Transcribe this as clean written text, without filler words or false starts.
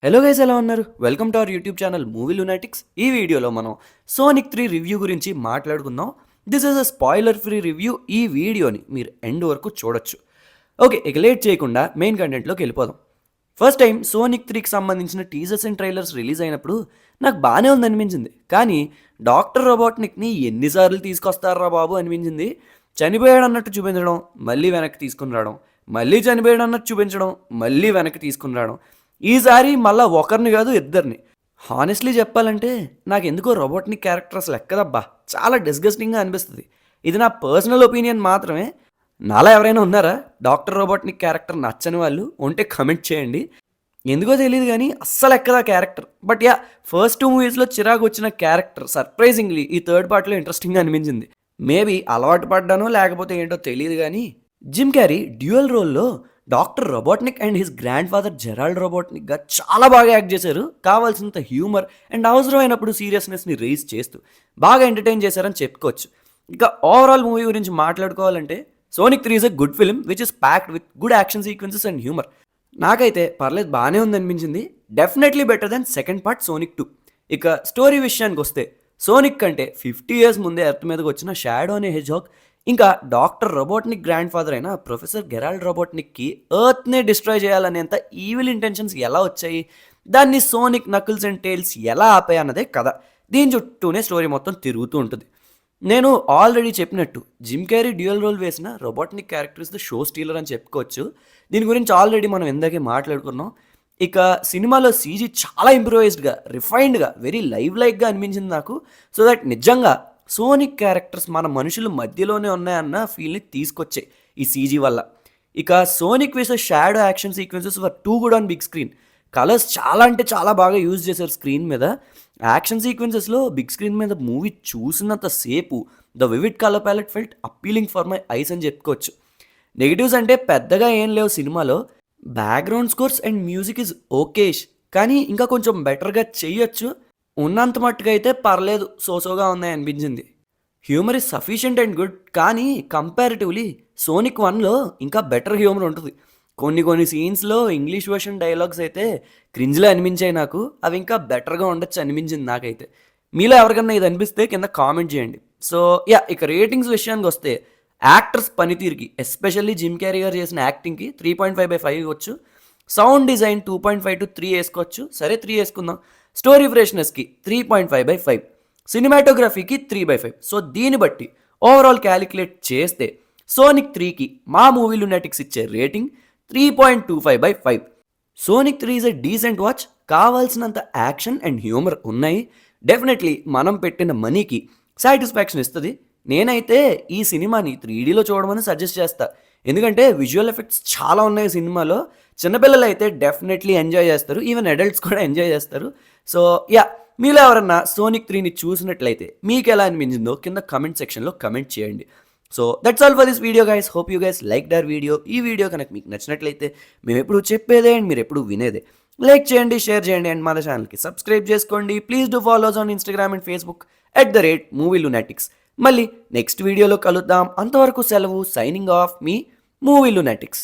Hello guys, ఎలా ఉన్నారు? Welcome to our YouTube channel movie lunatics. ఈ వీడియోలో మనం సోనిక్ 3 రివ్యూ గురించి మాట్లాడుకుందాం. This is a spoiler free review. ఈ వీడియోని మీరు ఎండ్ వరకు చూడొచ్చు. ఓకే, ఇక లేట్ చేయకుండా మెయిన్ కంటెంట్లోకి వెళ్ళిపోదాం. ఫస్ట్ టైం సోనిక్ 3కి సంబంధించిన టీజర్స్ అండ్ ట్రైలర్స్ రిలీజ్ అయినప్పుడు నాకు బాగానే ఉందనిపించింది. కానీ డాక్టర్ రోబోట్నిక్ని ఎన్నిసార్లు తీసుకొస్తారా బాబు అనిపించింది. చనిపోయాడు అన్నట్టు చూపించడం, మళ్ళీ వెనక్కి తీసుకుని రావడం, మళ్ళీ చనిపోయాడు అన్నట్టు చూపించడం, మళ్ళీ వెనక్కి తీసుకుని రావడం. ఈసారి మళ్ళీ ఒకరిని కాదు, ఇద్దరిని. హానెస్ట్లీ చెప్పాలంటే నాకు ఎందుకో రోబోట్నిక్ క్యారెక్టర్ అసలు ఎక్కదబ్బా, చాలా డిస్గస్టింగ్గా అనిపిస్తుంది. ఇది నా పర్సనల్ ఒపీనియన్ మాత్రమే. నాలా ఎవరైనా ఉన్నారా డాక్టర్ రోబోట్నిక్ క్యారెక్టర్ నచ్చని వాళ్ళు? ఉంటే కమెంట్ చేయండి. ఎందుకో తెలియదు కానీ అస్సలు ఎక్కదా క్యారెక్టర్. బట్ యా, ఫస్ట్ 2 మూవీస్లో చిరాకు వచ్చిన క్యారెక్టర్ సర్ప్రైజింగ్లీ ఈ థర్డ్ పార్ట్లో ఇంట్రెస్టింగ్గా అనిపించింది. మేబీ అలవాటు పడ్డానో లేకపోతే ఏంటో తెలియదు కానీ జిమ్ క్యారీ డ్యూయల్ రోల్లో doctor Robotnik and his grandfather Gerald రోబోట్నిక్గా చాలా బాగా యాక్ట్ చేశారు. కావాల్సినంత హ్యూమర్ అండ్ అవసరమైనప్పుడు సీరియస్నెస్ని రేస్ చేస్తూ బాగా ఎంటర్టైన్ చేశారని చెప్పుకోవచ్చు. ఇక ఓవరాల్ మూవీ గురించి మాట్లాడుకోవాలంటే Sonic 3 is a good film which is packed with good action sequences and humour. నాకైతే పర్లేదు, బాగానే ఉందనిపించింది. Definitely better than second part Sonic 2. ఇక స్టోరీ విషయానికి వస్తే సోనిక్ కంటే 50 years ముందే ఎర్త్ మీదకి వచ్చిన షాడో అనే హెడ్జ్హాగ్ ఇంకా డాక్టర్ రోబోట్నిక్ గ్రాండ్ ఫాదర్ అయిన ప్రొఫెసర్ గెరాల్డ్ రోబోట్నిక్కి ఎర్త్నే డిస్ట్రాయ్ చేయాలనేంత ఈవిల్ ఇంటెన్షన్స్ ఎలా వచ్చాయి, దాన్ని సోనిక్ నకిల్స్ అండ్ టేల్స్ ఎలా ఆపాయి అన్నదే కథ. దీని చుట్టూనే స్టోరీ మొత్తం తిరుగుతూ ఉంటుంది. నేను ఆల్రెడీ చెప్పినట్టు జిమ్ క్యారీ డ్యూయల్ రోల్ వేసిన Robotnik character is the show stealer అని చెప్పుకోవచ్చు. దీని గురించి ఆల్రెడీ మనం ఇందాకే మాట్లాడుకున్నాం. ఇక సినిమాలో సీజీ చాలా ఇంప్రూవైజ్డ్గా, రిఫైన్డ్గా, వెరీ లైవ్ లైక్గా అనిపించింది నాకు. సో దట్ నిజంగా సోనిక్ క్యారెక్టర్స్ మన మనుషుల మధ్యలోనే ఉన్నాయన్న ఫీల్ని తీసుకొచ్చాయి ఈ సీజీ వల్ల. ఇక సోనిక్ వేసే Shadow action sequences were too good on big screen. Colours చాలా అంటే చాలా బాగా యూజ్ చేశారు స్క్రీన్ మీద. యాక్షన్ సీక్వెన్సెస్లో బిగ్ స్క్రీన్ మీద మూవీ చూసినంత సేపు the vivid colour palette felt appealing for my eyes అని చెప్పుకోవచ్చు. నెగిటివ్స్ అంటే పెద్దగా ఏం లేవు సినిమాలో. Background scores and music is okayish, కానీ ఇంకా కొంచెం బెటర్గా చెయ్యొచ్చు. ఉన్నంత మట్టుకు అయితే పర్లేదు, సోసోగా ఉన్నాయి అనిపించింది. Humour is sufficient and good, కానీ కంపారిటివ్లీ సోనిక్ 1లో ఇంకా బెటర్ హ్యూమర్ ఉంటుంది. కొన్ని సీన్స్లో ఇంగ్లీష్ వర్షన్ డైలాగ్స్ అయితే క్రింజ్లో అనిపించాయి నాకు. అవి ఇంకా బెటర్గా ఉండొచ్చు అనిపించింది నాకైతే. మీలో ఎవరికన్నా ఇది అనిపిస్తే కింద కామెంట్ చేయండి. సో యా, ఇక రేటింగ్స్ విషయానికి వస్తే యాక్టర్స్ పనితీరుకి, ఎస్పెషల్లీ జిమ్ క్యారీ గారు చేసిన యాక్టింగ్కి 3.5/5 ఇవ్వచ్చు. సౌండ్ డిజైన్ 2.5 to 3 వేసుకోవచ్చు. సరే 3 వేసుకుందాం. స్టోరీ ఫ్రెష్నెస్కి 3.5/5, సినిమాటోగ్రఫీకి 3/5. సో దీన్ని బట్టి ఓవరాల్ క్యాలిక్యులేట్ చేస్తే సోనిక్ 3కి మా మూవీ లునాటిక్స్ ఇచ్చే rating 3.25/5. Sonic 3 is a decent watch. కావాల్సినంత యాక్షన్ అండ్ హ్యూమర్ ఉన్నాయి. డెఫినెట్లీ మనం పెట్టిన మనీకి సాటిస్ఫాక్షన్ ఇస్తుంది. నేనైతే ఈ సినిమాని 3Dలో చూడమని సజెస్ట్ చేస్తా. ఎందుకంటే విజువల్ ఎఫెక్ట్స్ చాలా ఉన్నాయి సినిమాలో. చిన్నపిల్లలు అయితే డెఫినెట్లీ ఎంజాయ్ చేస్తారు, ఈవెన్ అడల్ట్స్ కూడా ఎంజాయ్ చేస్తారు. సో యా, మీలో ఎవరన్నా సోనిక్ 3ని చూసినట్లయితే మీకు ఎలా అనిపించిందో కింద కమెంట్ సెక్షన్లో కమెంట్ చేయండి. So that's all for this video guys. Hope you guys like the video. ఈ వీడియో కనుక మీకు నచ్చినట్లయితే మేము ఎప్పుడు చెప్పేదే అండ్ మీరు ఎప్పుడు వినేదే లైక్ చేయండి, షేర్ చేయండి అండ్ మన ఛానల్కి సబ్స్క్రైబ్ చేసుకోండి. Please do follows on Instagram and Facebook @movie lunatics. మళ్ళీ నెక్స్ట్ వీడియోలో కలుద్దాం. అంతవరకు సెలవు. సైనింగ్ ఆఫ్, మీ మూవీ లునాటిక్స్.